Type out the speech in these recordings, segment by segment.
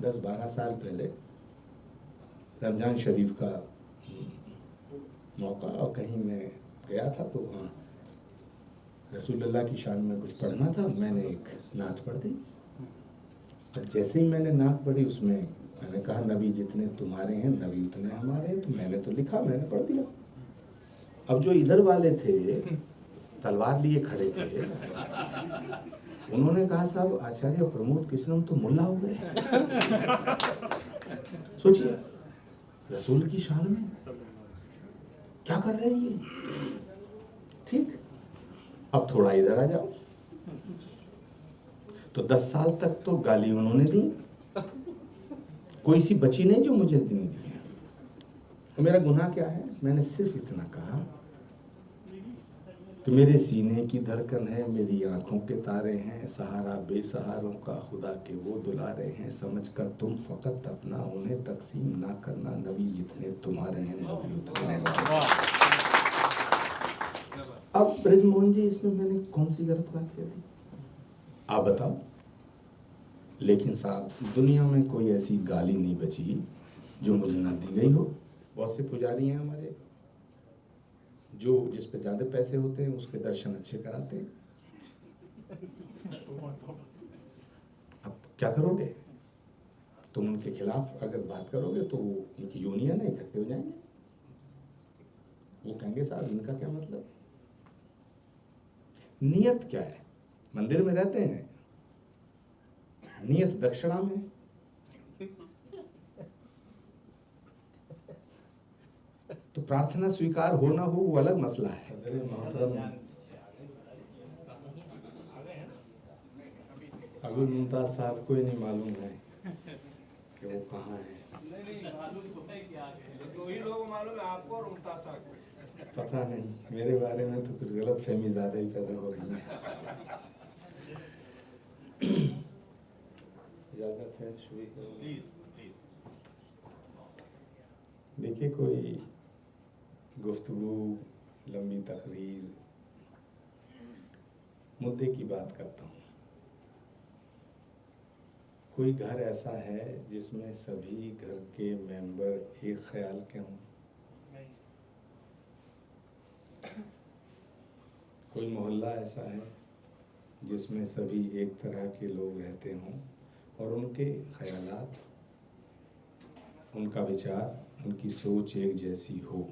10-12 साल पहले रमज़ान शरीफ का मौका, और कहीं मैं गया था तो वहाँ रसूलुल्लाह की शान में कुछ पढ़ना था। मैंने एक नात पढ़ दी, और जैसे ही मैंने नात पढ़ी उसमें मैंने कहा नबी जितने तुम्हारे हैं नबी उतने हमारे हैं। तो मैंने तो लिखा, मैंने पढ़ दिया। अब जो इधर वाले थे तलवार लिए खड़े थे, उन्होंने कहा साहब आचार्य प्रमोद कृष्णम तो मुल्ला हो गए। सोचिए, रसूल की शान में क्या कर रहे हैं ये। ठीक, अब थोड़ा इधर आ जाओ। तो 10 साल तक तो गाली उन्होंने दी, कोई सी बची नहीं जो मुझे नहीं दी। तो मेरा गुनाह क्या है? मैंने सिर्फ इतना कहा कि मेरे सीने की धड़कन है, मेरी आंखों के तारे हैं, सहारा बेसहारों का खुदा के वो दुलारे हैं, समझकर तुम फकत अपना उन्हें तकसीम ना करना, नबी जितने तुम्हारे हैं नबी उतने। अब ब्रजमोहन जी, इसमें मैंने कौन सी गलत बात कह दी, आप बताओ। लेकिन साहब दुनिया में कोई ऐसी गाली नहीं बची जो मुझे ना दी गई हो। बहुत से पुजारी हैं हमारे जो जिस पे ज़्यादा पैसे होते हैं उसके दर्शन अच्छे कराते हैं। अब क्या करोगे? तुम उनके खिलाफ अगर बात करोगे तो उनकी यूनियन है, इकट्ठे हो जाएंगे। वो कहेंगे साहब इनका क्या मतलब, नियत क्या है। मंदिर में रहते हैं, नियत दक्षिणा में, तो प्रार्थना स्वीकार हो ना हो वो अलग मसला है। अभी मुमताज साहब को ही नहीं मालूम है कि वो कहाँ है। नहीं मालूम तो है कि आगे दो ही लोग मालूम है, आपको और मुमताज साहब को। पता नहीं, मेरे बारे में तो कुछ गलत फहमी ज़्यादा ही पैदा हो रही है। इजाज़त है, शुरू करो। देखिए, कोई गुफ्तगू, लंबी तकरीर, मुद्दे की बात करता हूँ। कोई घर ऐसा है जिसमें सभी घर के मेंबर एक ख्याल के हों? कोई मोहल्ला ऐसा है जिसमें सभी एक तरह के लोग रहते हों और उनके ख्यालात, उनका विचार, उनकी सोच एक जैसी हो?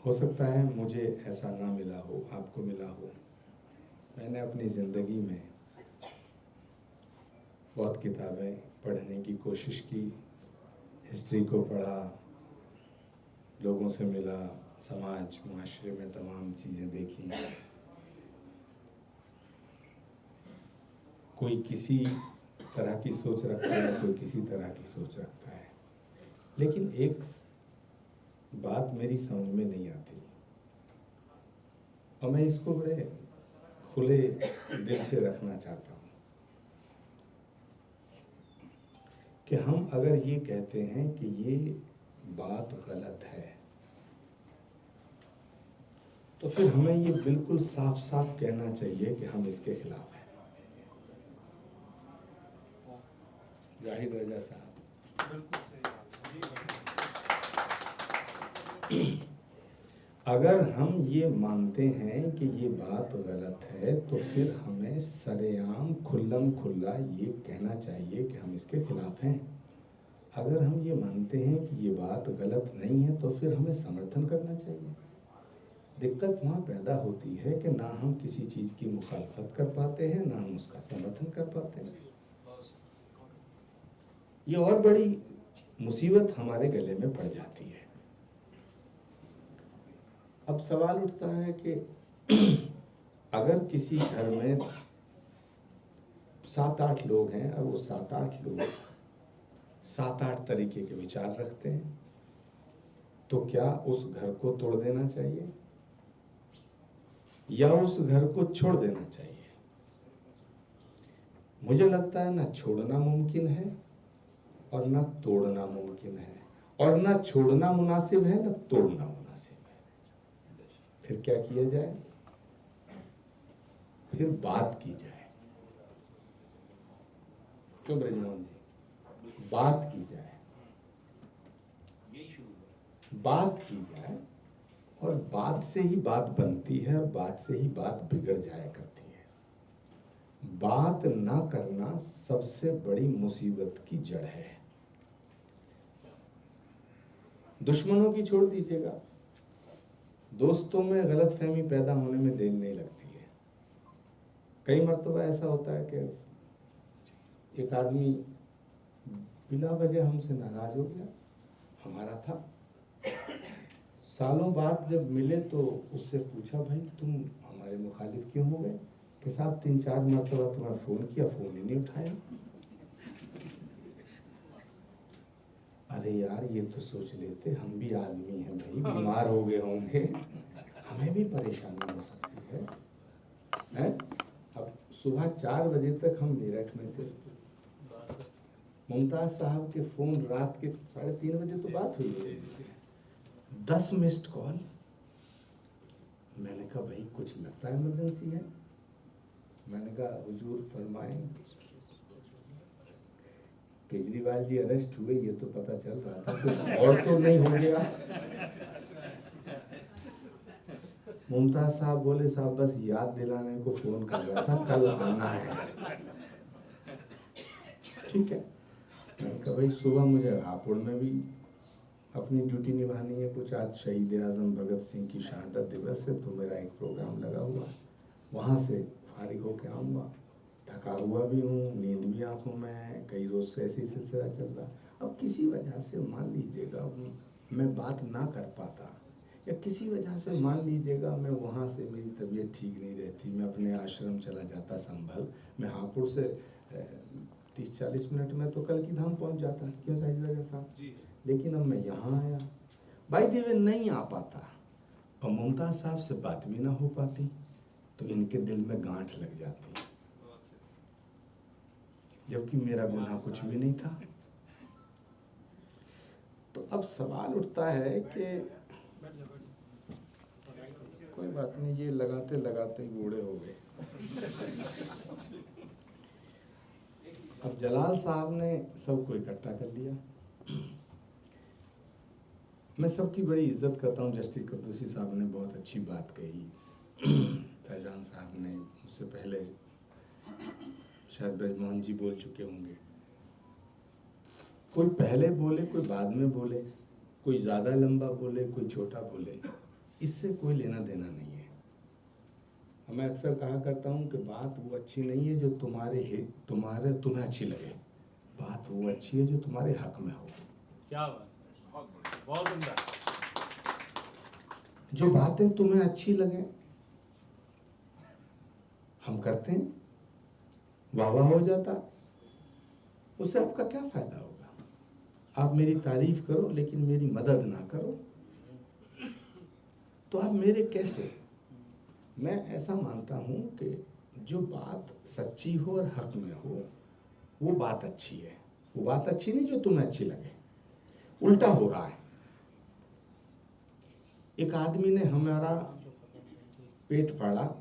हो सकता है मुझे ऐसा ना मिला हो, आपको मिला हो। मैंने अपनी ज़िंदगी में बहुत किताबें पढ़ने की कोशिश की, हिस्ट्री को पढ़ा, लोगों से मिला, समाज मुआशरे में तमाम चीज़ें देखी। कोई किसी तरह की सोच रखता है, कोई किसी तरह की सोच रखता है, लेकिन एक बात मेरी समझ में नहीं आती और मैं इसको बड़े खुले दिल से रखना चाहता हूँ कि हम अगर ये कहते हैं कि ये बात गलत है तो फिर हमें ये बिल्कुल साफ साफ कहना चाहिए कि हम इसके खिलाफ हैं। जाहिद रजा साहब, अगर हम ये मानते हैं कि ये बात गलत है तो फिर हमें सरेआम खुल्लम खुल्ला ये कहना चाहिए कि हम इसके खिलाफ हैं। अगर हम ये मानते हैं कि ये बात गलत नहीं है तो फिर हमें समर्थन करना चाहिए। दिक्कत वहाँ पैदा होती है कि ना हम किसी चीज़ की मुखालफत कर पाते हैं, ना हम उसका समर्थन कर पाते हैं। ये और बड़ी मुसीबत हमारे गले में पड़ जाती है। अब सवाल उठता है कि अगर किसी घर में 7-8 लोग हैं और वो 7-8 लोग 7-8 तरीके के विचार रखते हैं, तो क्या उस घर को तोड़ देना चाहिए या उस घर को छोड़ देना चाहिए? मुझे लगता है ना छोड़ना मुमकिन है और ना तोड़ना मुमकिन है, और ना छोड़ना मुनासिब है ना तोड़ना मुनासिब है। फिर क्या किया जाए? फिर बात की जाए। क्यों ब्रजमोहन जी? बात की जाए, बात की जाए, और बात से ही बात बनती है और बात से ही बात बिगड़ जाया करती है। बात ना करना सबसे बड़ी मुसीबत की जड़ है। दुश्मनों की छोड़ दीजिएगा, दोस्तों में गलतफहमी पैदा होने में देर नहीं लगती है। कई मर्तबा ऐसा होता है कि एक आदमी बिना वजह हमसे नाराज हो गया, हमारा था, सालों बाद जब मिले तो उससे पूछा, भाई तुम हमारे मुखालिफ क्यों हो गए? कि साहब 3-4 मरतबा तुम्हें फ़ोन किया, फ़ोन ही नहीं उठाया। अरे यार, ये तो सोच लेते, हम भी आदमी हैं भाई, बीमार हो गए होंगे, हमें भी परेशानी हो सकती है? अब सुबह 4 बजे तक हम मेरठ में थे, मुमताज़ साहब के फ़ोन रात के 3:30 बजे तो बात हुई है, 10 मिस्ड कॉल। मैंने कहा भाई कुछ लगता है इमरजेंसी है। मैंने कहा हुजूर फरमाएं, केजरीवाल जी अरेस्ट हुए ये तो पता चल रहा था, कुछ और तो नहीं हो गया? मुमताज साहब बोले, साहब बस याद दिलाने को फ़ोन कर रहा था, कल आना है। ठीक है। मैंने कहा भाई सुबह मुझे हापुड़ में भी अपनी ड्यूटी निभानी है, कुछ आज शहीद आज़म भगत सिंह की शहादत दिवस है तो मेरा एक प्रोग्राम लगा हुआ है, वहाँ से फारिग होकर आऊँगा, थका हुआ भी हूँ, नींद भी आँखों में है, कई रोज़ से ऐसी सिलसिला चल रहा। अब किसी वजह से मान लीजिएगा मैं बात ना कर पाता, या किसी वजह से मान लीजिएगा मैं वहाँ से मेरी तबीयत ठीक नहीं रहती, मैं अपने आश्रम चला जाता संभल, मैं हापुड़ से 30-40 मिनट में तो कल की धाम पहुँच जाता। क्यों साहिब राजा साहब? लेकिन अब मैं यहाँ आया, बाई द वे नहीं आ पाता, और मुमताज़ साहब से बात भी ना हो पाती तो इनके दिल में गांठ लग जाती, जबकि मेरा गुनाह कुछ भी नहीं था। तो अब सवाल उठता है कि कोई बात नहीं, ये लगाते लगाते ही बूढ़े हो गए। अब जलाल साहब ने सबको इकट्ठा कर लिया। मैं सबकी बड़ी इज्जत करता हूँ, जस्टिस कुद्दूसी साहब ने बहुत अच्छी बात कही, फैजान साहब ने उससे पहले शायद ब्रजमोहन जी बोल चुके होंगे। कोई पहले बोले, कोई बाद में बोले, कोई ज़्यादा लंबा बोले, कोई छोटा बोले, इससे कोई लेना देना नहीं है। मैं अक्सर कहा करता हूँ कि बात वो अच्छी नहीं है जो तुम्हें अच्छी लगे, बात वो अच्छी है जो तुम्हारे हक में हो। क्या बात, बहुत उम्दा। जो बातें तुम्हें अच्छी लगे हम करते हैं, वाह वाह हो जाता, उससे आपका क्या फायदा होगा? आप मेरी तारीफ करो लेकिन मेरी मदद ना करो तो आप मेरे कैसे? मैं ऐसा मानता हूँ कि जो बात सच्ची हो और हक में हो वो बात अच्छी है। वो बात अच्छी नहीं जो तुम्हें अच्छी लगे। उल्टा हो रहा है, एक आदमी ने हमारा पेट फाड़ा,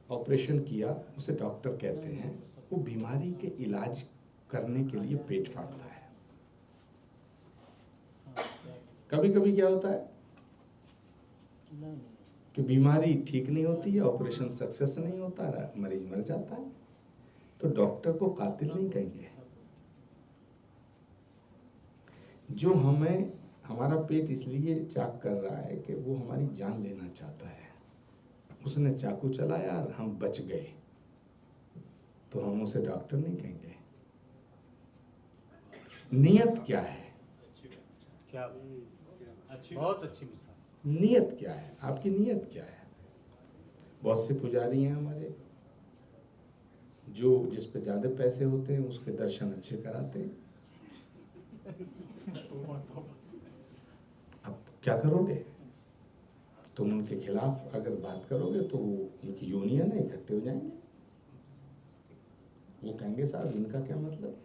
ऑपरेशन किया, उसे डॉक्टर कहते हैं वो बीमारी के इलाज करने के लिए पेट फाड़ता है। कभी कभी क्या होता है कि बीमारी ठीक नहीं होती है, ऑपरेशन सक्सेस नहीं होता, मरीज मर जाता है, तो डॉक्टर को कातिल नहीं कहेंगे। जो हमारा पेट इसलिए चाक कर रहा है कि वो हमारी जान लेना चाहता है, उसने चाकू चलाया और हम बच गए, तो हम उसे डॉक्टर नहीं कहेंगे। नियत क्या है? क्या बहुत अच्छी मिसाल। नियत क्या है? आपकी नियत क्या है? बहुत से पुजारी हैं हमारे जो जिस पे ज्यादा पैसे होते हैं उसके दर्शन अच्छे कराते हैं। अब क्या करोगे? तुम उनके खिलाफ अगर बात करोगे तो उनकी यूनियन है, इकट्ठे हो जाएंगे, वो कहेंगे साहब इनका क्या मतलब।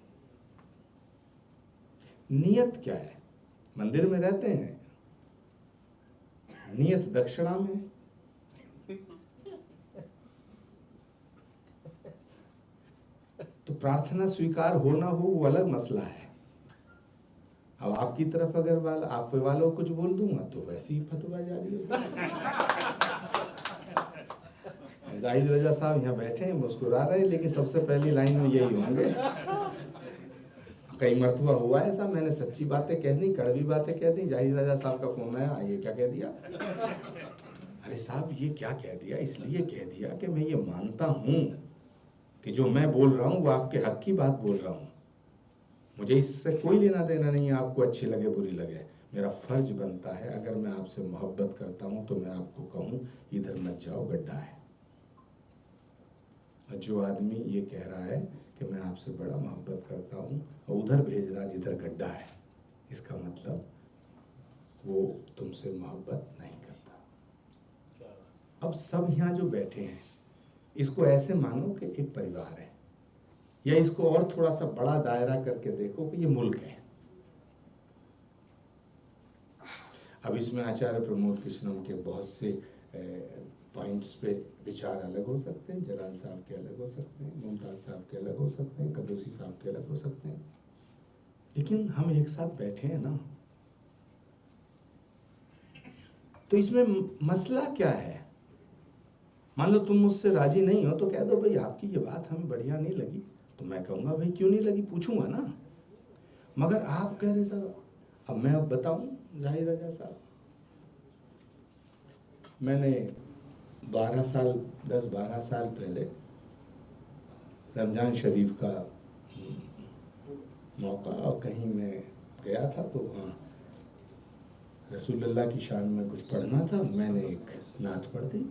नियत क्या है? मंदिर में रहते हैं, नियत दक्षिणा में, तो प्रार्थना स्वीकार हो ना हो वो अलग मसला है। अब आपकी तरफ अगर आप वालों को कुछ बोल दूंगा तो वैसे ही फतवा जारी हो जाएगा। जाहिद रजा साहब यहाँ बैठे हैं, मुस्कुरा रहे हैं, लेकिन सबसे पहली लाइन में यही होंगे। कई मरतबा हुआ है ऐसा, मैंने सच्ची बातें कह दी, कड़वी बातें कह दी, जाहिद रजा साहब का फोन आया, ये क्या कह दिया? अरे साहब ये क्या कह दिया? इसलिए कह दिया कि मैं ये मानता हूँ कि जो मैं बोल रहा हूँ वो आपके हक की बात बोल रहा हूँ, मुझे इससे कोई लेना देना नहीं है, आपको अच्छी लगे बुरी लगे। मेरा फर्ज बनता है, अगर मैं आपसे मोहब्बत करता हूँ तो मैं आपको कहूँ इधर मत जाओ, गड्ढा है। और जो आदमी ये कह रहा है कि मैं आपसे बड़ा मोहब्बत करता हूँ और उधर भेज रहा जिधर गड्ढा है, इसका मतलब वो तुमसे मोहब्बत नहीं करता। अब सब यहाँ जो बैठे हैं इसको ऐसे मानो कि एक परिवार है, या इसको और थोड़ा सा बड़ा दायरा करके देखो कि ये मुल्क है। अब इसमें आचार्य प्रमोद कृष्णम के बहुत से पॉइंट्स पे विचार अलग हो सकते हैं, जलाल साहब के अलग हो सकते हैं, मुमताज साहब के अलग हो सकते हैं, कदोसी साहब के अलग हो सकते हैं, लेकिन हम एक साथ बैठे हैं ना। तो इसमें मसला क्या है? मान लो तुम मुझसे राजी नहीं हो तो कह दो भाई आपकी ये बात हमें बढ़िया नहीं लगी, तो मैं कहूँगा भाई क्यों नहीं लगी, पूछूंगा ना। मगर आप कह रहे साहब, अब मैं अब बताऊं जाहिर रजा साहब, मैंने 10-12 साल पहले रमज़ान शरीफ का मौका और कहीं मैं गया था, तो वहाँ रसूलुल्लाह की शान में कुछ पढ़ना था। मैंने एक नात पढ़ दी,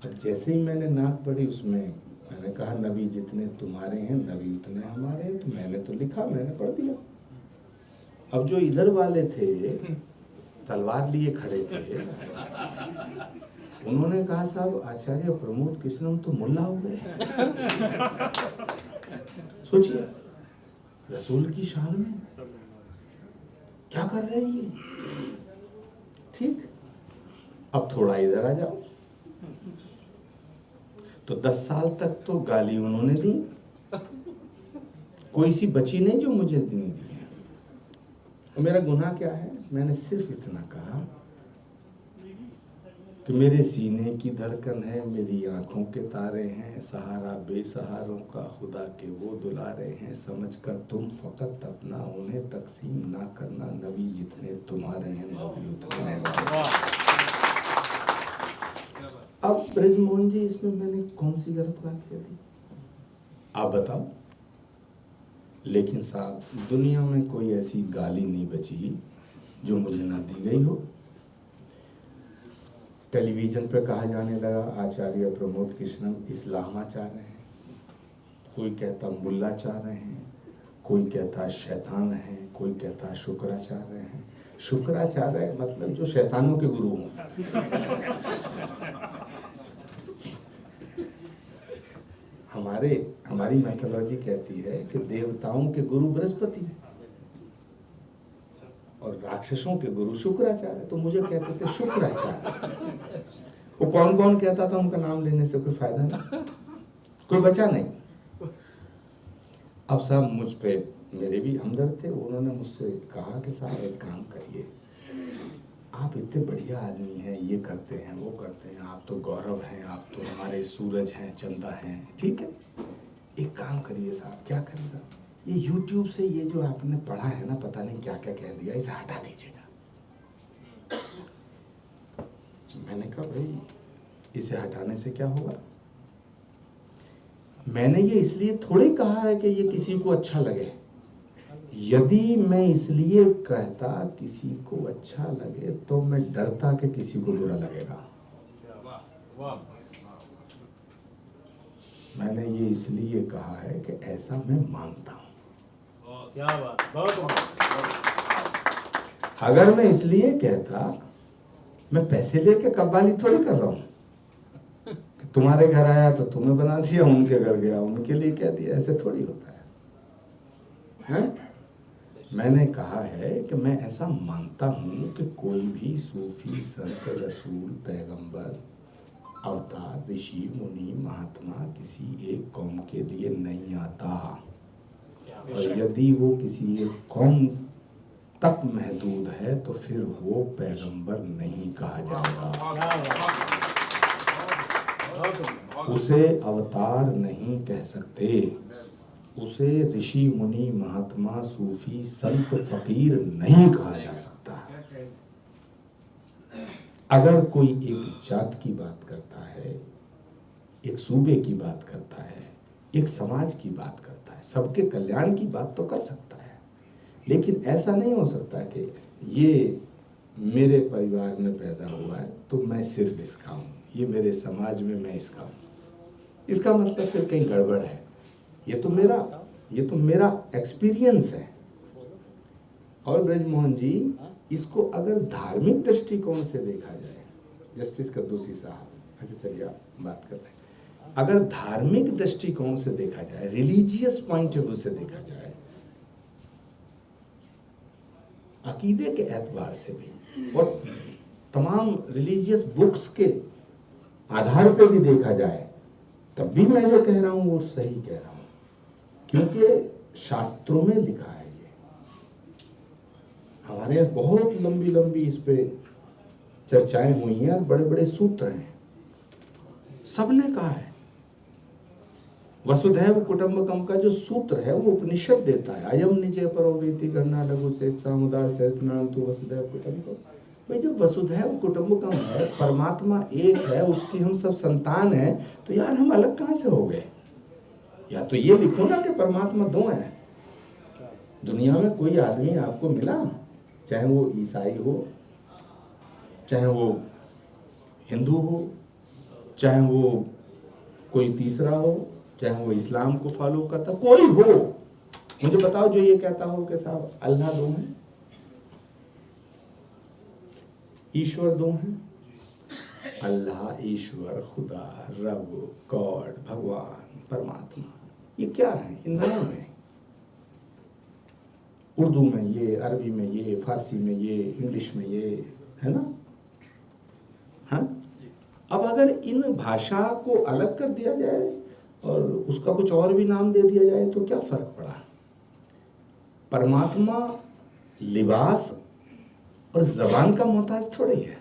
और जैसे ही मैंने नात पढ़ी उसमें मैंने कहा नबी जितने तुम्हारे हैं नबी उतने हमारे हैं, तो मैंने तो लिखा, मैंने पढ़ दिया। अब जो इधर वाले थे तलवार लिए खड़े थे, उन्होंने कहा साहब आचार्य प्रमोद कृष्णम तो मुल्ला हो गए। सोचिए रसूल की शान में क्या कर रहे हैं ये। ठीक, अब थोड़ा इधर आ जाओ, तो 10 साल तक तो गाली उन्होंने दी, कोई सी बची नहीं जो मुझे नहीं दी है। और मेरा गुनाह क्या है? मैंने सिर्फ इतना कहा कि मेरे सीने की धड़कन है, मेरी आंखों के तारे हैं, सहारा बेसहारों का खुदा के वो दुलारे हैं, समझकर तुम फकत अपना उन्हें तकसीम ना करना, नबी जितने तुम्हारे हैं नबी उतने हमारे। अब ब्रजमोहन जी इसमें मैंने कौन सी गलत बात कह दी, आप बताओ। लेकिन साहब दुनिया में कोई ऐसी गाली नहीं बची जो मुझे ना दी गई हो। टेलीविजन पे कहा जाने लगा आचार्य प्रमोद कृष्णम इस्लामा चाह रहे हैं, कोई कहता मुल्ला चाह रहे हैं, कोई कहता शैतान है, कोई कहता शुक्राचार्य हैं। शुक्राचार्य मतलब जो शैतानों के गुरु हों। हमारी मैथोलॉजी कहती है कि देवताओं के गुरु बृहस्पति हैं और राक्षसों के गुरु शुक्राचार्य। तो मुझे कहते थे शुक्राचार्य। वो कौन कौन कहता था, उनका नाम लेने से कोई फायदा नहीं, कोई बचा नहीं। अब साहब मुझ पे मेरे भी हमदर्द थे, उन्होंने मुझसे कहा कि साहब एक काम करिए, आप इतने बढ़िया आदमी हैं, ये करते हैं वो करते हैं, आप तो गौरव हैं, आप तो हमारे सूरज हैं, चंदा हैं, ठीक है, एक काम करिए साहब। क्या करिए साहब? ये YouTube से ये जो आपने पढ़ा है ना, पता नहीं क्या क्या कह दिया, इसे हटा दीजिएगा। मैंने कहा भाई इसे हटाने से क्या होगा? मैंने ये इसलिए थोड़ी कहा है कि ये किसी को अच्छा लगे। यदि मैं इसलिए कहता किसी को अच्छा लगे तो मैं डरता कि किसी को बुरा लगेगा। मैंने ये इसलिए कहा है कि ऐसा मैं मानता हूं। क्या बात, बहुत। अगर मैं इसलिए कहता, मैं पैसे लेके कव्वाली थोड़ी कर रहा हूं कि तुम्हारे घर आया तो तुम्हें बना दिया, उनके घर गया उनके लिए कह दिया, ऐसे थोड़ी होता है? मैंने कहा है कि मैं ऐसा मानता हूं कि कोई भी सूफी संत रसूल पैगंबर अवतार ऋषि मुनि महात्मा किसी एक कौम के लिए नहीं आता, और यदि वो किसी एक कौम तक महदूद है तो फिर वो पैगंबर नहीं कहा जाएगा, उसे अवतार नहीं कह सकते, उसे ऋषि मुनि महात्मा सूफी संत फकीर नहीं कहा जा सकता। अगर कोई एक जात की बात करता है, एक सूबे की बात करता है, एक समाज की बात करता है, सबके कल्याण की बात तो कर सकता है, लेकिन ऐसा नहीं हो सकता कि ये मेरे परिवार में पैदा हुआ है तो मैं सिर्फ इसका हूँ, ये मेरे समाज में मैं इसका हूँ। इसका मतलब फिर कहीं गड़बड़ है। ये तो मेरा एक्सपीरियंस है। और ब्रजमोहन जी, इसको अगर धार्मिक दृष्टिकोण से देखा जाए, जस्टिस कद्दूसी साहब, अच्छा चलिए आप बात करते हैं, अगर धार्मिक दृष्टिकोण से देखा जाए, रिलीजियस पॉइंट ऑफ व्यू से देखा जाए, अकीदे के एतबार से भी और तमाम रिलीजियस बुक्स के आधार पर भी देखा जाए, तब भी मैं जो कह रहा हूं वो सही कह रहा हूं, क्योंकि शास्त्रों में लिखा है। ये हमारे यहाँ बहुत लंबी लंबी इस पे चर्चाएं हुई हैं, बड़े बड़े सूत्र हैं, सबने कहा है। वसुधैव कुटुंबकम का जो सूत्र है वो उपनिषद देता है, अयम निजय परोवेति गणना लघु से सामुदाय चरितनांतु वसुधैव कुटुंबकम। भाई जब वसुधैव कुटुंबकम है, परमात्मा एक है, उसकी हम सब संतान हैं, तो यार हम अलग कहाँ से हो गए? या तो ये लिखो ना कि परमात्मा दो हैं। दुनिया में कोई आदमी आपको मिला, चाहे वो ईसाई हो, चाहे वो हिंदू हो, चाहे वो कोई तीसरा हो, चाहे वो इस्लाम को फॉलो करता, कोई हो, मुझे बताओ जो ये कहता हो कि साहब अल्लाह दो हैं, ईश्वर दो हैं। अल्लाह, ईश्वर, खुदा, रब, गॉड, भगवान, परमात्मा, ये क्या है? इन नाम है। उर्दू में ये, अरबी में ये, फारसी में ये, इंग्लिश में ये, है ना? हाँ, अब अगर इन भाषा को अलग कर दिया जाए और उसका कुछ और भी नाम दे दिया जाए तो क्या फर्क पड़ा? परमात्मा लिबास और जबान का मोहताज थोड़ी है।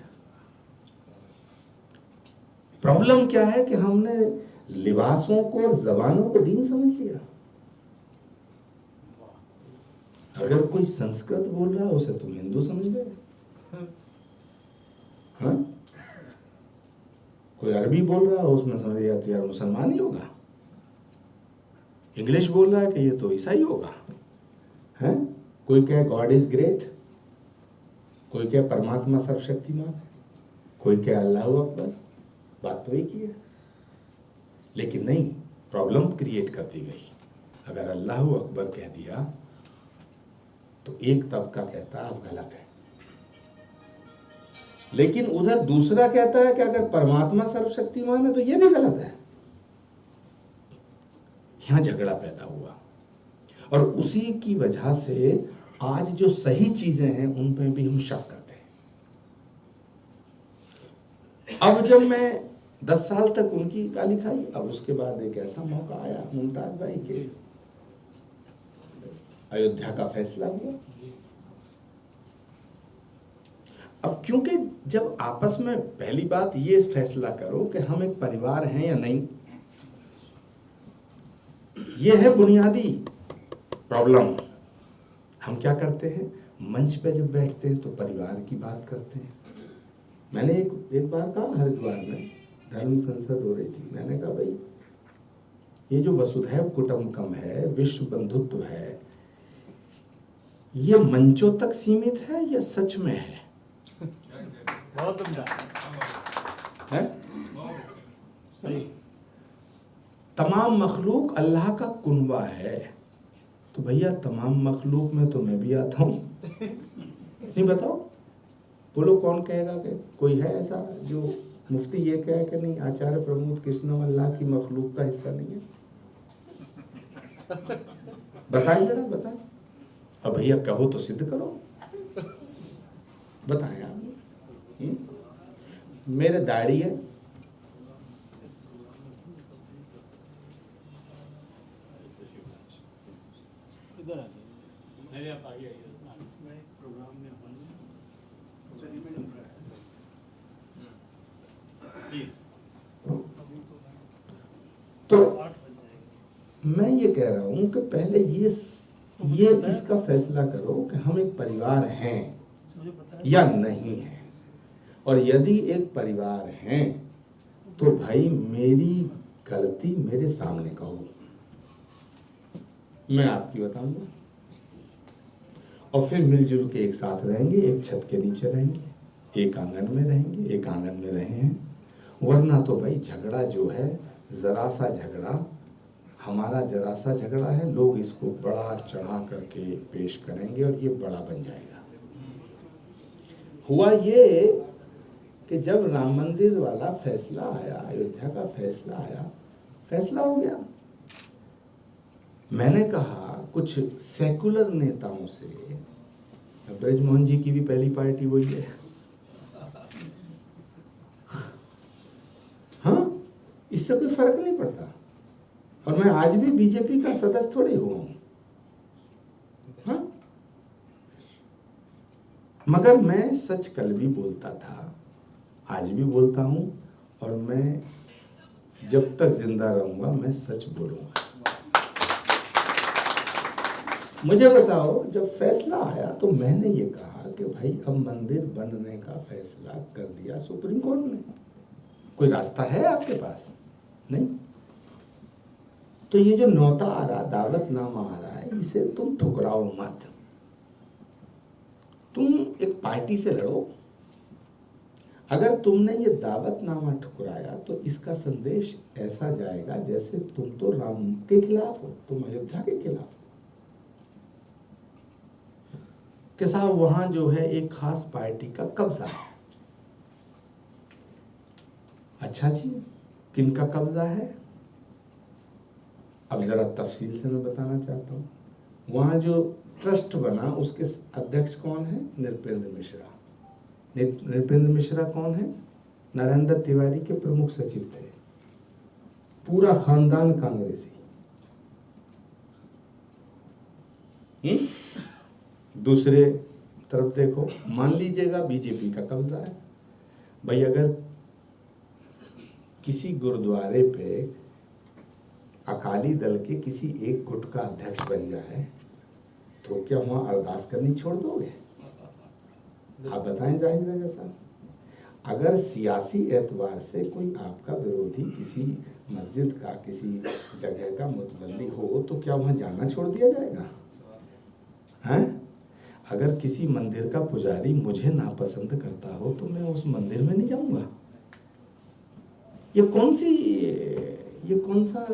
प्रॉब्लम क्या है कि हमने लिबासों को और जबानों को दीन समझ लिया। अगर कोई संस्कृत बोल रहा है उसे तुम हिंदू समझ गए, हाँ? कोई अरबी बोल रहा है उसमें समझ गया तो यार मुसलमान ही होगा। इंग्लिश बोल रहा है कि ये तो ईसाई होगा, हैं? कोई कहे गॉड इज ग्रेट, कोई कहे परमात्मा सर्वशक्तिमान, कोई कहे अल्लाह अकबर। बात तो एक ही है, लेकिन नहीं, प्रॉब्लम क्रिएट कर दी गई। अगर अल्लाह अकबर कह दिया तो एक तबका कहता है आप गलत है, लेकिन उधर दूसरा कहता है कि अगर परमात्मा सर्वशक्तिमान है तो ये भी गलत है। यहां झगड़ा पैदा हुआ और उसी की वजह से आज जो सही चीजें हैं उन पे भी हम शक करते हैं। अब जब मैं 10 साल तक उनकी गाली खाई, अब उसके बाद एक ऐसा मौका आया मुमताज भाई के अयोध्या का फैसला हुआ। अब क्योंकि जब आपस में पहली बात ये फैसला करो कि हम एक परिवार हैं या नहीं, ये है बुनियादी प्रॉब्लम। हम क्या करते हैं, मंच पे जब बैठते हैं तो परिवार की बात करते हैं। मैंने एक बार कहा, हरिद्वार में धर्म संसद हो रही थी, मैंने कहा भाई ये जो वसुधैव कुटुंबकम है, विश्व बंधुत्व है, ये मंचों तक सीमित है या सच में है? बहुत है? सही। तमाम मखलूक अल्लाह का कुनबा है, तो भैया तमाम मखलूक में तो मैं भी आता हूं। नहीं बताओ, बोलो कौन कहेगा कि कोई है ऐसा जो मुफ्ती ये कहे कि नहीं आचार्य प्रमोद कृष्णम अल्लाह की मखलूक का हिस्सा नहीं है? बताएं जरा, बताएं। अब भैया कहो तो सिद्ध करो, बताएं आप। मेरे दाढ़ी है, इधर आ जाइए, मेरे आप आगे आइए। मैं एक प्रोग्राम में हूँ, चलिए मैं चल रहा है प्लीज। अभी तो 8 बज जाएंगे। मैं ये कह रहा हूँ कि पहले ये इसका फैसला करो कि हम एक परिवार हैं मुझे पता है या नहीं है। और यदि एक परिवार हैं तो भाई मेरी गलती मेरे सामने कहो, मैं आपकी बताऊंगा, और फिर मिलजुल के एक साथ रहेंगे, एक छत के नीचे रहेंगे, एक आंगन में रहेंगे, एक आंगन में रहे हैं। वरना तो भाई झगड़ा जो है, जरा सा झगड़ा, हमारा जरा सा झगड़ा है, लोग इसको बड़ा चढ़ा करके पेश करेंगे और ये बड़ा बन जाएगा। हुआ ये कि जब राम मंदिर वाला फैसला आया, अयोध्या का फैसला आया, फैसला हो गया। मैंने कहा कुछ सेकुलर नेताओं से, ब्रजमोहन जी की भी पहली पार्टी वही है, हाँ, इससे कोई फर्क नहीं पड़ता। और मैं आज भी बीजेपी का सदस्य थोड़ी हुआ हूं, हाँ, मगर मैं सच कल भी बोलता था, आज भी बोलता हूं, और मैं जब तक जिंदा रहूंगा मैं सच बोलूंगा। मुझे बताओ, जब फैसला आया तो मैंने ये कहा कि भाई अब मंदिर बनने का फैसला कर दिया सुप्रीम कोर्ट ने, कोई रास्ता है आपके पास? नहीं। तो ये जो न्योता आ रहा, दावतनामा आ रहा है, इसे तुम ठुकराओ मत। तुम एक पार्टी से लड़ो। अगर तुमने ये दावतनामा ठुकराया तो इसका संदेश ऐसा जाएगा जैसे तुम तो राम के खिलाफ हो, तुम अयोध्या के खिलाफ हो, कि साहब वहां जो है एक खास पार्टी का कब्जा है। अच्छा जी, किनका कब्जा है? अब जरा तफसील से मैं बताना चाहता हूँ। वहां जो ट्रस्ट बना उसके अध्यक्ष कौन है? नृपेंद्र मिश्रा। नृपेंद्र मिश्रा कौन है? नरेंद्र तिवारी के प्रमुख सचिव थे, पूरा खानदान कांग्रेसी। दूसरे तरफ देखो, मान लीजिएगा बीजेपी का कब्जा है। भाई अगर किसी गुरुद्वारे पे अकाली दल के किसी एक गुट का अध्यक्ष बन जाए तो क्या वहां अरदास करनी छोड़ दोगे? आप बताएं जाहिर है जैसा। अगर सियासी एतबार से कोई आपका विरोधी किसी मस्जिद का, किसी जगह का मुतवल्ली हो तो क्या वहां जाना छोड़ दिया जाएगा? हैं? अगर किसी मंदिर का पुजारी मुझे नापसंद करता हो तो मैं उस मंदिर में नहीं जाऊंगा। ये कौन सा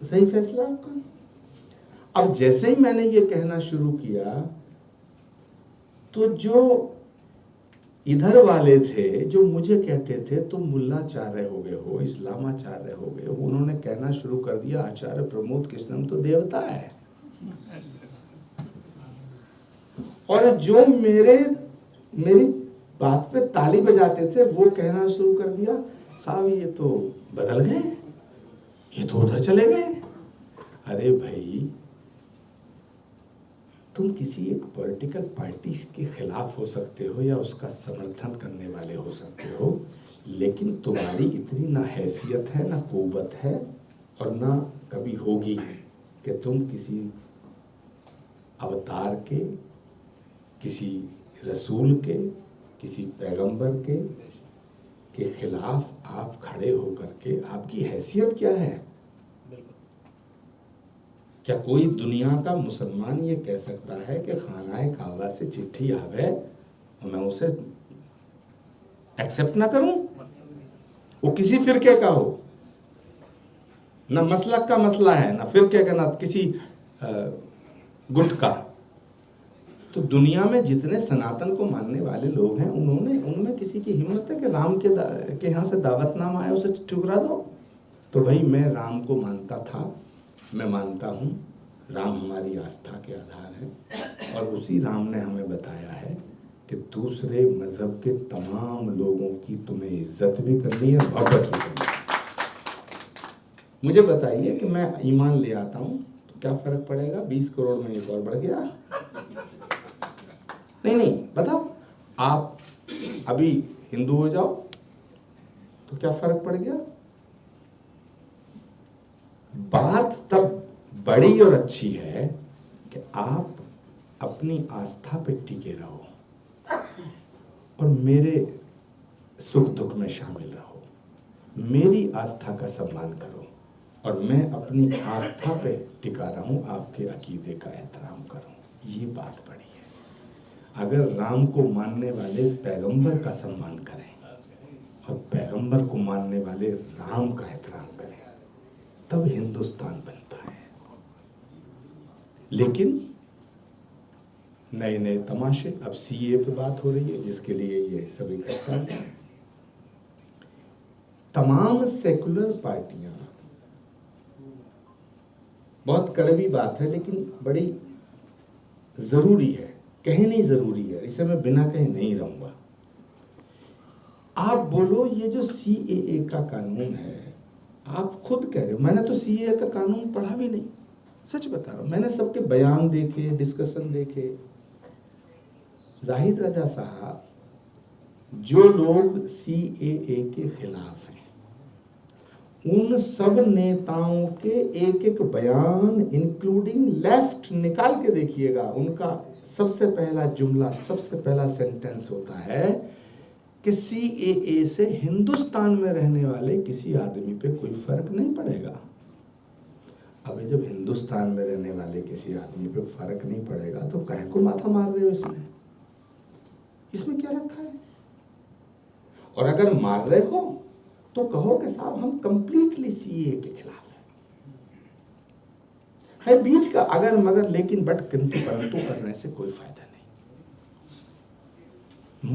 सही फैसला आपका? अब जैसे ही मैंने ये कहना शुरू किया तो जो इधर वाले थे जो मुझे कहते थे तुम मुल्लाचार्य हो गए हो, इस्लामाचार्य हो गए हो, उन्होंने कहना शुरू कर दिया आचार्य प्रमोद कृष्णम तो देवता है। और जो मेरी बात पे ताली बजाते थे वो कहना शुरू कर दिया साहब ये तो बदल गए, ये तो उधर चले गए। अरे भाई, तुम किसी एक पॉलिटिकल पार्टी के खिलाफ हो सकते हो या उसका समर्थन करने वाले हो सकते हो, लेकिन तुम्हारी इतनी ना हैसियत है, ना कुव्वत है, और ना कभी होगी कि तुम किसी अवतार के, किसी रसूल के, किसी पैगंबर के खिलाफ आप खड़े होकर के, आपकी हैसियत क्या है? क्या कोई दुनिया का मुसलमान ये कह सकता है कि खानाए काबा से चिट्ठी आवे और मैं उसे एक्सेप्ट ना करूं? वो किसी फिरके का हो, ना मसलक का मसला है, ना फिरके का, ना किसी गुट का। तो दुनिया में जितने सनातन को मानने वाले लोग हैं उनमें किसी की हिम्मत है कि राम के यहाँ से दावतनामा आया उसे ठुकरा दो? तो भाई मैं राम को मानता था, मैं मानता हूँ, राम हमारी आस्था के आधार है, और उसी राम ने हमें बताया है कि दूसरे मजहब के तमाम लोगों की तुम्हें इज्जत भी करनी है, मोहब्बत भी करनी है। मुझे बताइए कि मैं ईमान ले आता हूँ तो क्या फर्क पड़ेगा, 20 करोड़ में एक और बढ़ गया। नहीं बताओ, आप अभी हिंदू हो जाओ तो क्या फर्क पड़ गया। बात तब बड़ी और अच्छी है कि आप अपनी आस्था पे टिके रहो और मेरे सुख दुख में शामिल रहो, मेरी आस्था का सम्मान करो और मैं अपनी आस्था पे टिका रहूं, आपके अकीदे का एहतराम करूं। ये बात बड़ी है। अगर राम को मानने वाले पैगंबर का सम्मान करें और पैगंबर को मानने वाले राम का एहतराम करें, तब हिंदुस्तान बनता है। लेकिन नए नए तमाशे, अब सीए पे बात हो रही है जिसके लिए ये सब इकट्ठा है। तमाम सेकुलर पार्टियां, बहुत कड़वी बात है लेकिन बड़ी जरूरी है, कहनी जरूरी है, इसे मैं बिना कहे नहीं रहूंगा। आप बोलो ये जो सीएए का कानून है, आप खुद कह रहे हो, मैंने तो सीएए का कानून पढ़ा भी नहीं, सच बता रहा हूं। मैंने सबके बयान देखे, डिस्कशन देखे। जाहिद रजा साहब, जो लोग सीएए के खिलाफ हैं, उन सब नेताओं के एक एक बयान इंक्लूडिंग लेफ्ट निकाल के देखिएगा, उनका सबसे पहला जुमला, सबसे पहला सेंटेंस होता है कि सीएए से हिंदुस्तान में रहने वाले किसी आदमी पे कोई फर्क नहीं पड़ेगा। अब जब हिंदुस्तान में रहने वाले किसी आदमी पे फर्क नहीं पड़ेगा तो काहे को माथा मार रहे हो इसमें क्या रखा है। और अगर मार रहे हो तो कहो कि साहब हम कंप्लीटली सीए के खिलाफ है बीच का अगर मगर लेकिन बट किंतु परंतु करने से कोई फायदा नहीं।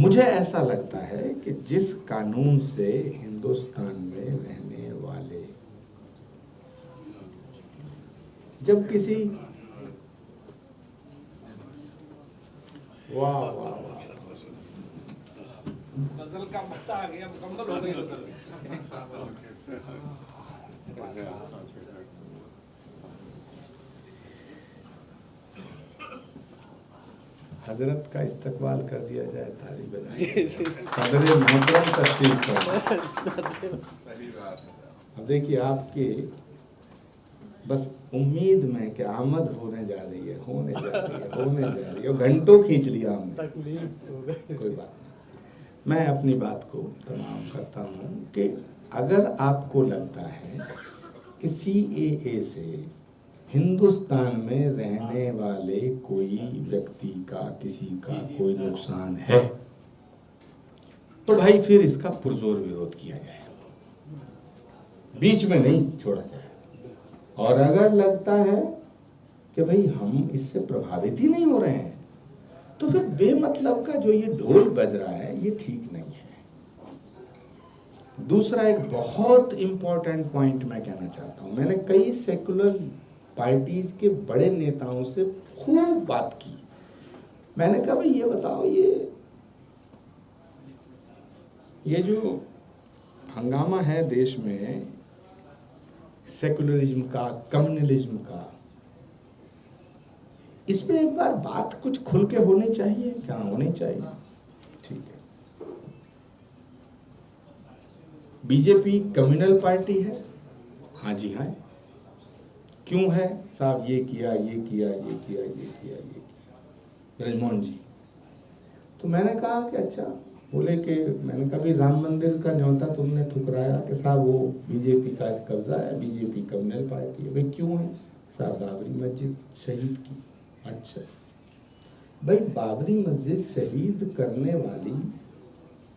मुझे ऐसा लगता है कि जिस कानून से हिंदुस्तान में रहने वाले, जब किसी वाह वाह वाह गजल का मक्ता आ गया, मुकम्मल हो गई गजल। हजरत का इस्तकबाल कर दिया जाए, ताली बजाइए। सदर मोहतरम तशरीफ फरमा। अब देखिए आपकी बस उम्मीद में कि आमद होने जा रही है, होने जा रही है, घंटों खींच लिया हमने, कोई बात नहीं। मैं अपनी बात को तमाम करता हूँ कि अगर आपको लगता है कि सीएए से हिंदुस्तान में रहने वाले कोई व्यक्ति का, किसी का कोई नुकसान है, तो भाई फिर इसका पुरजोर विरोध किया जाए, बीच में नहीं छोड़ा जाए। और अगर लगता है कि भाई हम इससे प्रभावित ही नहीं हो रहे हैं, तो फिर बेमतलब का जो ये ढोल बज रहा है ये ठीक नहीं है। दूसरा एक बहुत इंपॉर्टेंट पॉइंट मैं कहना चाहता हूं। मैंने कई सेकुलर पार्टीज के बड़े नेताओं से खूब बात की। मैंने कहा भाई ये बताओ, ये जो हंगामा है देश में सेकुलरिज्म का, कम्युनलिज्म का, इसमें एक बार बात कुछ खुल के होनी चाहिए, क्या होनी चाहिए? ठीक है, बीजेपी कम्युनल पार्टी है, हाँ जी हाँ। क्यों है साहब? ये किया, ये किया, ये किया, ये किया, ये किया, ब्रजमोहन जी। तो मैंने कहा कि अच्छा, बोले कि मैंने कहा भाई राम मंदिर का न्योता तुमने ठुकराया कि साहब वो बीजेपी का कब्जा है, बीजेपी कम्युनल पार्टी है। भाई क्यों है? साहब बाबरी मस्जिद शहीद की। अच्छा भाई, बाबरी मस्जिद शहीद करने वाली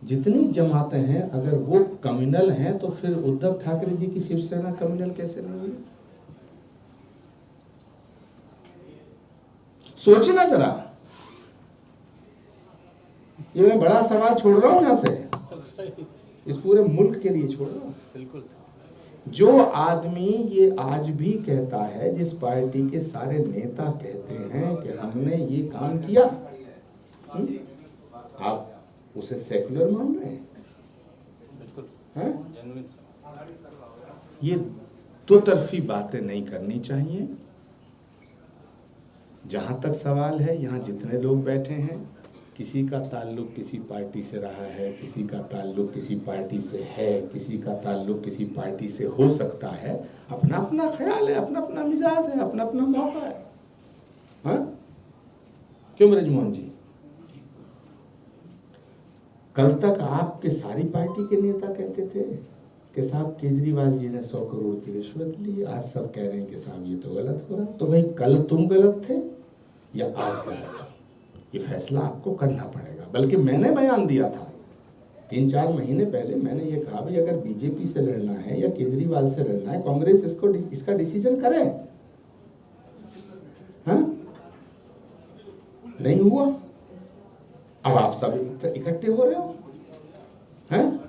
जितनी जमातें हैं, अगर वो कम्युनल हैं तो फिर उद्धव ठाकरे जी की शिवसेना कम्युनल कैसे नहीं हुई? सोचना जरा, ये मैं बड़ा सवाल छोड़ रहा हूं यहां से, इस पूरे मुल्क के लिए छोड़ रहा हूं। बिल्कुल। जो आदमी ये आज भी कहता है, जिस पार्टी के सारे नेता कहते हैं कि हमने ये काम किया, आप उसे सेकुलर मान रहे हैं? ये दो तरफी बातें नहीं करनी चाहिए। जहाँ तक सवाल है, यहाँ जितने लोग बैठे हैं, किसी का ताल्लुक किसी पार्टी से रहा है, किसी का ताल्लुक किसी पार्टी से है, किसी का ताल्लुक किसी पार्टी से हो सकता है। अपना अपना ख्याल है, अपना अपना मिजाज है, अपना अपना मौका है। हाँ, क्यों ब्रजमोहन जी? कल तक आपके सारी पार्टी के नेता कहते थे कि साहब केजरीवाल जी ने 100 करोड़ की रिश्वत ली। आज सब कह रहे हैं कि साहब ये तो गलत हो रहा। तो भाई कल तुम गलत थे या आज गलत थे, ये फैसला आपको करना पड़ेगा। बल्कि मैंने बयान दिया था 3-4 महीने पहले, मैंने ये कहा भाई अगर बीजेपी से लड़ना है या केजरीवाल से लड़ना है, कांग्रेस इसका डिसीजन करे। हाँ, नहीं हुआ। अब आप सब इकट्ठे हो रहे हो। हैं?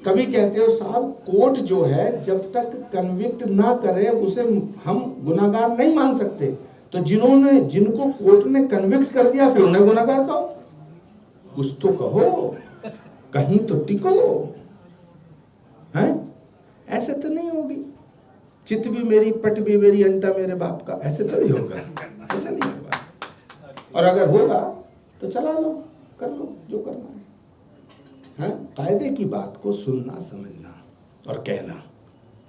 कभी कहते हो साहब कोर्ट जो है जब तक कन्विक्ट ना करे उसे हम गुनाहगार नहीं मान सकते। तो जिनको कोर्ट ने कन्विक्ट कर दिया फिर उन्हें गुनाहगार कहो। कुछ तो कहो, कहीं तो टिको। हैं? ऐसे तो नहीं होगी। चित भी मेरी, पट भी मेरी, अंटा मेरे बाप का, ऐसे थोड़ी होगा। ऐसा नहीं होगा। और अगर होगा तो चला लो, कर लो जो करना है। हाँ, कायदे की बात को सुनना, समझना और कहना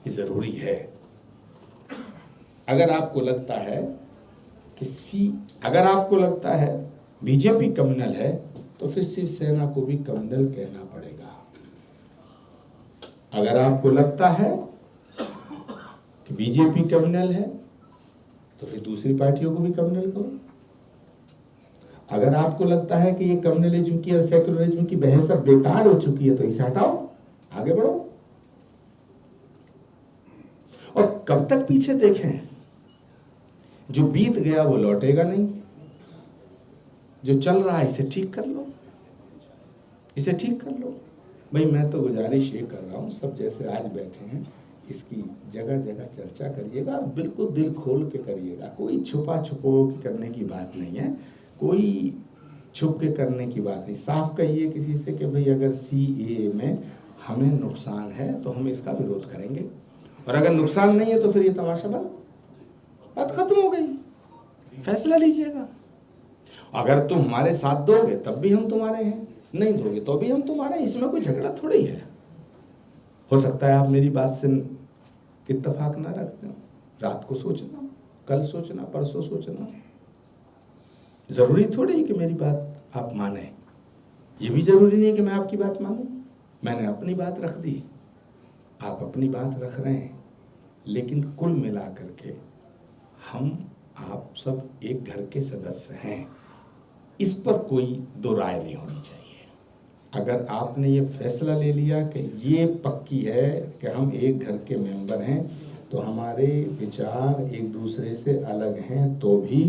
ये जरूरी है। अगर आपको लगता है अगर आपको लगता है बीजेपी कम्युनल है तो फिर शिवसेना को भी कम्युनल कहना पड़ेगा। अगर आपको लगता है कि बीजेपी कम्युनल है तो फिर दूसरी पार्टियों को भी कम्युनल करो। अगर आपको लगता है कि ये कम्युनलिज्म की और सेकुलरिज्म की बहस अब बेकार हो चुकी है तो इसे हटाओ, आगे बढ़ो। और कब तक पीछे देखें? जो बीत गया वो लौटेगा नहीं। जो चल रहा है इसे ठीक कर लो, इसे ठीक कर लो। भाई मैं तो गुजारिश ये कर रहा हूँ, सब जैसे आज बैठे हैं इसकी जगह जगह चर्चा करिएगा, बिल्कुल दिल खोल के करिएगा। कोई छुपा छुपो करने की बात नहीं है, कोई छुप के करने की बात नहीं। साफ कहिए किसी से कि भाई अगर CAA में हमें नुकसान है तो हम इसका विरोध करेंगे, और अगर नुकसान नहीं है तो फिर ये तमाशा बंद, बात खत्म हो गई। फैसला लीजिएगा। अगर तुम हमारे साथ दोगे तब भी हम तुम्हारे हैं, नहीं दोगे तो भी हम तुम्हारे हैं। इसमें कोई झगड़ा थोड़ी है। हो सकता है आप मेरी बात से इत्तेफाक ना रखते हो, रात को सोचना, कल सोचना, परसों सोचना। जरूरी थोड़ी है कि मेरी बात आप माने। ये भी जरूरी नहीं है कि मैं आपकी बात मानूं। मैंने अपनी बात रख दी, आप अपनी बात रख रहे हैं, लेकिन कुल मिला करके हम आप सब एक घर के सदस्य हैं। इस पर कोई दो राय नहीं होनी चाहिए। अगर आपने ये फैसला ले लिया कि ये पक्की है कि हम एक घर के मेंबर हैं, तो हमारे विचार एक दूसरे से अलग हैं तो भी,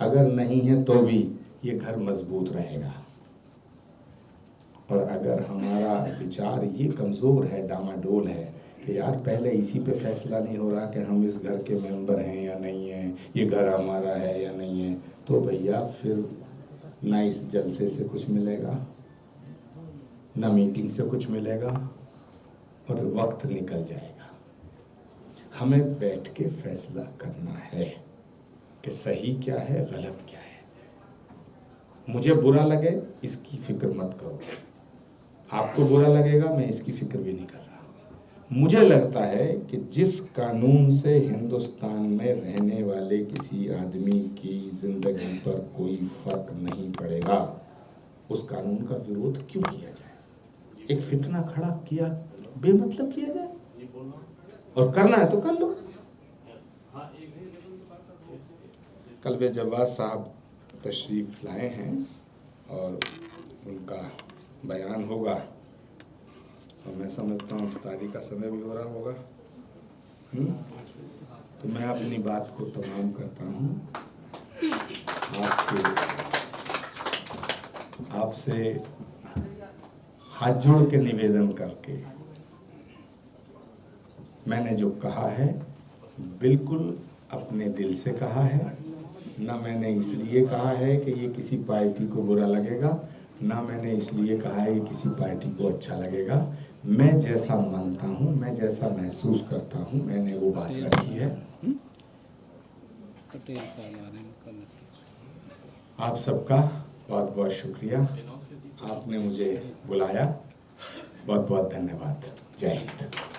अगर नहीं है तो भी ये घर मजबूत रहेगा। और अगर हमारा विचार ये कमज़ोर है, डामाडोल है कि यार पहले इसी पे फैसला नहीं हो रहा कि हम इस घर के मेंबर हैं या नहीं हैं, ये घर हमारा है या नहीं है, तो भैया फिर ना इस जलसे से कुछ मिलेगा, ना मीटिंग से कुछ मिलेगा, और वक्त निकल जाएगा। हमें बैठ के फैसला करना है कि सही क्या है, गलत क्या है। मुझे बुरा लगे इसकी फिक्र मत करो, आपको बुरा लगेगा मैं इसकी फिक्र भी नहीं कर रहा। मुझे लगता है कि जिस कानून से हिंदुस्तान में रहने वाले किसी आदमी की जिंदगी पर कोई फर्क नहीं पड़ेगा, उस कानून का विरोध क्यों किया जाए? एक फितना खड़ा किया बेमतलब किया जाए, और करना है तो कर लो। कल वे जवाद साहब तशरीफ़ लाए हैं और उनका बयान होगा, और मैं समझता हूँ इफ्तारी का समय भी हो रहा होगा। तो मैं अपनी बात को तमाम करता हूँ। आपसे हाथ जोड़ के निवेदन करके, मैंने जो कहा है बिल्कुल अपने दिल से कहा है। ना मैंने इसलिए कहा है कि ये किसी पार्टी को बुरा लगेगा, ना मैंने इसलिए कहा है कि किसी पार्टी को अच्छा लगेगा। मैं जैसा मानता हूँ, मैं जैसा महसूस करता हूँ, मैंने वो बात रखी है। पटेल साहब आ रहे हैं। आप सबका बहुत बहुत शुक्रिया, आपने मुझे बुलाया, बहुत बहुत धन्यवाद। जय हिंद।